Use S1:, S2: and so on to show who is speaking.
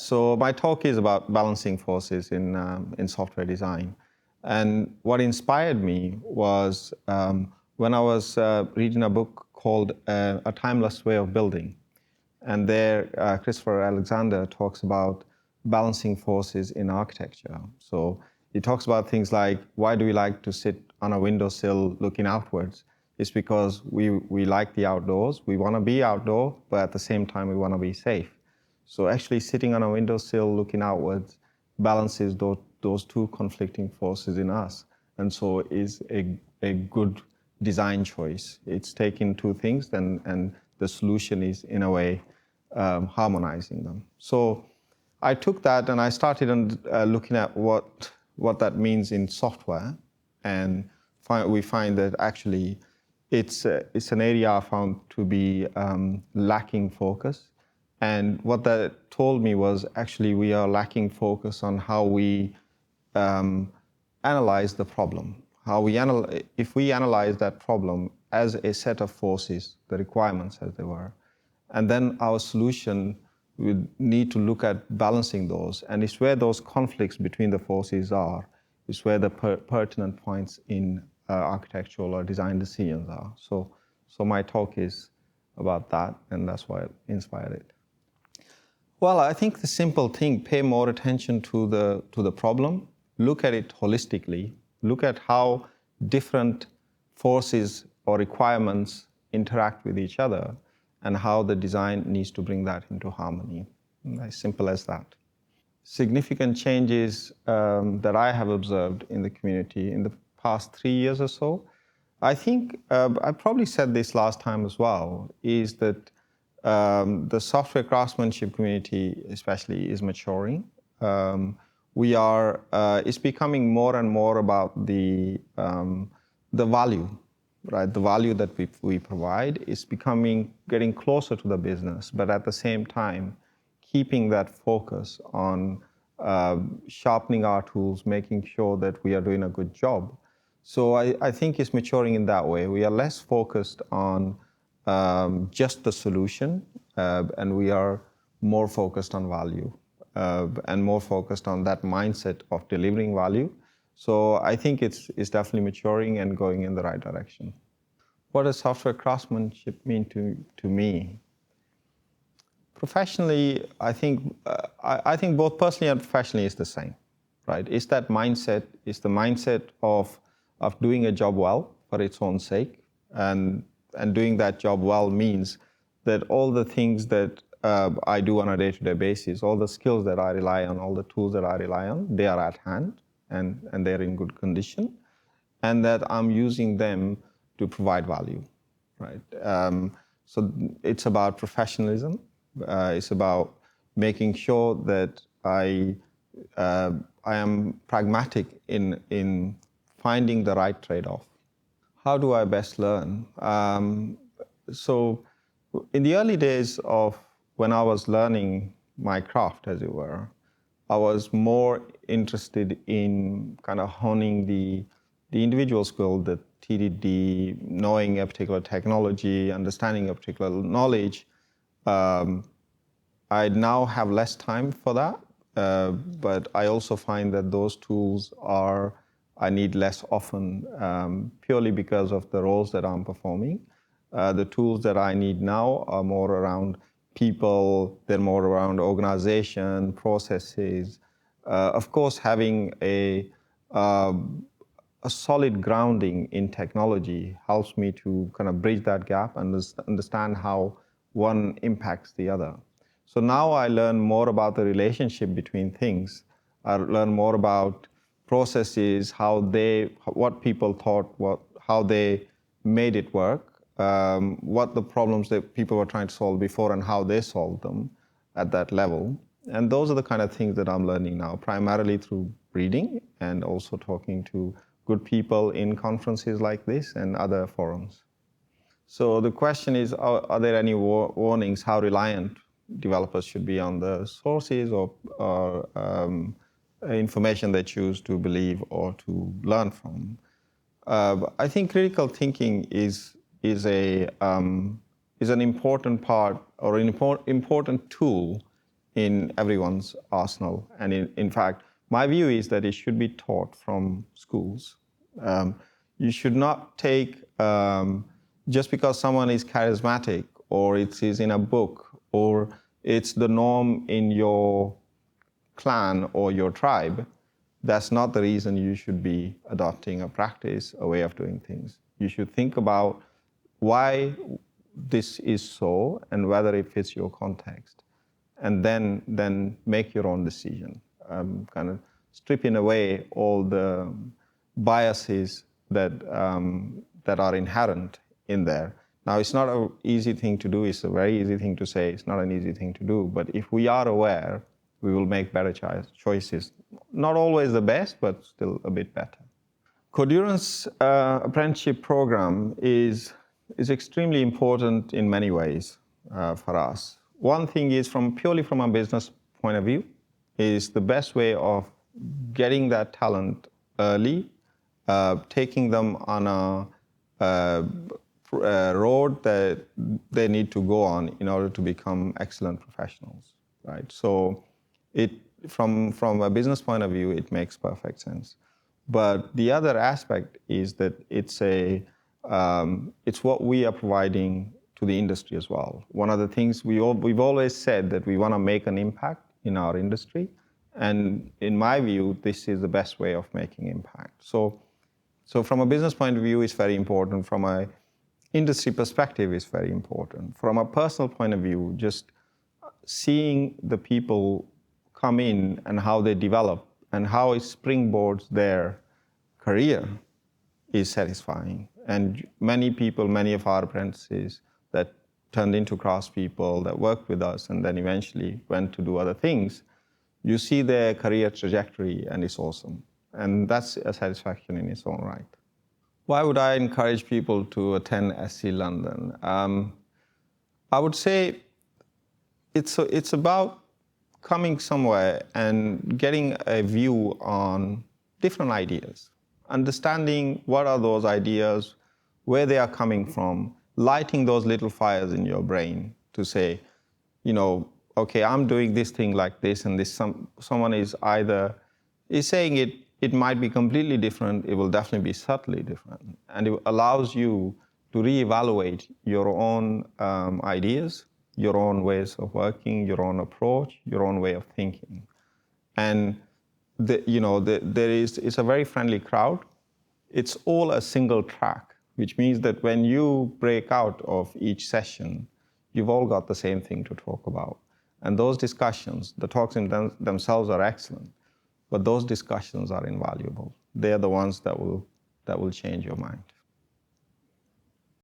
S1: So my talk is about balancing forces in software design. And what inspired me was when I was reading a book called A Timeless Way of Building. And there, Christopher Alexander talks about balancing forces in architecture. So he talks about things like, why do we like to sit on a windowsill looking outwards? It's because we like the outdoors. We want to be outdoor, but at the same time, we want to be safe. So actually sitting on a windowsill looking outwards balances those two conflicting forces in us. And so is a good design choice. It's taking two things and the solution is, in a way, harmonizing them. So I took that and I started looking at what that means in software, and we find that actually it's an area I found to be lacking focus. And what that told me was actually we are lacking focus on how we analyze the problem. If we analyze that problem as a set of forces, the requirements as they were, and then our solution would need to look at balancing those. And it's where those conflicts between the forces are. It's where the pertinent points in architectural or design decisions are. So my talk is about that, and that's why it inspired it. Well, I think the simple thing, pay more attention to the problem, look at it holistically, look at how different forces or requirements interact with each other, and how the design needs to bring that into harmony. As simple as that. Significant changes that I have observed in the community in the past 3 years or so, I think, I probably said this last time as well, is that the software craftsmanship community especially is maturing. It's becoming more and more about the value, right? The value that we provide is getting closer to the business, but at the same time, keeping that focus on sharpening our tools, making sure that we are doing a good job. So I think it's maturing in that way. We are less focused on just the solution, and we are more focused on value and more focused on that mindset of delivering value. So I think it's definitely maturing and going in the right direction. What does software craftsmanship mean to me? Professionally, I think both personally and professionally is the same, right? It's that mindset. It's the mindset of doing a job well for its own sake, and doing that job well means that all the things that I do on a day-to-day basis, all the skills that I rely on, all the tools that I rely on, they are at hand and they're in good condition, and that I'm using them to provide value, right? So it's about professionalism. It's about making sure that I am pragmatic in finding the right trade-off. How do I best learn? So in the early days of when I was learning my craft, as it were, I was more interested in kind of honing the individual skill, the TDD, knowing a particular technology, understanding a particular knowledge. I now have less time for that, but I also find that those tools I need less often, purely because of the roles that I'm performing. The tools that I need now are more around people, they're more around organization, processes. Of course, having a solid grounding in technology helps me to kind of bridge that gap and understand how one impacts the other. So now I learn more about the relationship between things. I learn more about processes, what people thought, how they made it work, what the problems that people were trying to solve before and how they solved them at that level. And those are the kind of things that I'm learning now, primarily through reading and also talking to good people in conferences like this and other forums. So the question is, are there any warnings how reliant developers should be on the sources or information they choose to believe or to learn from? I think critical thinking is an important part or an important tool in everyone's arsenal. And in fact, my view is that it should be taught from schools. You should not take, just because someone is charismatic or it is in a book or it's the norm in your clan or your tribe, that's not the reason you should be adopting a practice, a way of doing things. You should think about why this is so and whether it fits your context, and then make your own decision, kind of stripping away all the biases that are inherent in there. Now, it's not an easy thing to do. It's a very easy thing to say. It's not an easy thing to do. But if we are aware, we will make better choices. Not always the best, but still a bit better. Codurance apprenticeship program is extremely important in many ways for us. One thing is, purely from a business point of view, is the best way of getting that talent early, taking them on a road that they need to go on in order to become excellent professionals, right? So from a business point of view, it makes perfect sense. But the other aspect is that it's what we are providing to the industry as well. One of the things we've always said that we want to make an impact in our industry, and in my view, this is the best way of making impact. So from a business point of view, it's very important. From an industry perspective, it's very important. From a personal point of view, just seeing the people come in and how they develop and how it springboards their career is satisfying. And many of our apprentices that turned into craftspeople, that worked with us and then eventually went to do other things, you see their career trajectory and it's awesome. And that's a satisfaction in its own right. Why would I encourage people to attend SC London? I would say it's about coming somewhere and getting a view on different ideas, understanding what are those ideas, where they are coming from, lighting those little fires in your brain to say, okay, I'm doing this thing like this, and someone is saying it might be completely different, it will definitely be subtly different. And it allows you to reevaluate your own ideas, your own ways of working, your own approach, your own way of thinking. And it's a very friendly crowd. It's all a single track, which means that when you break out of each session, you've all got the same thing to talk about. And those discussions, the talks in themselves are excellent, but those discussions are invaluable. They're the ones that will change your mind.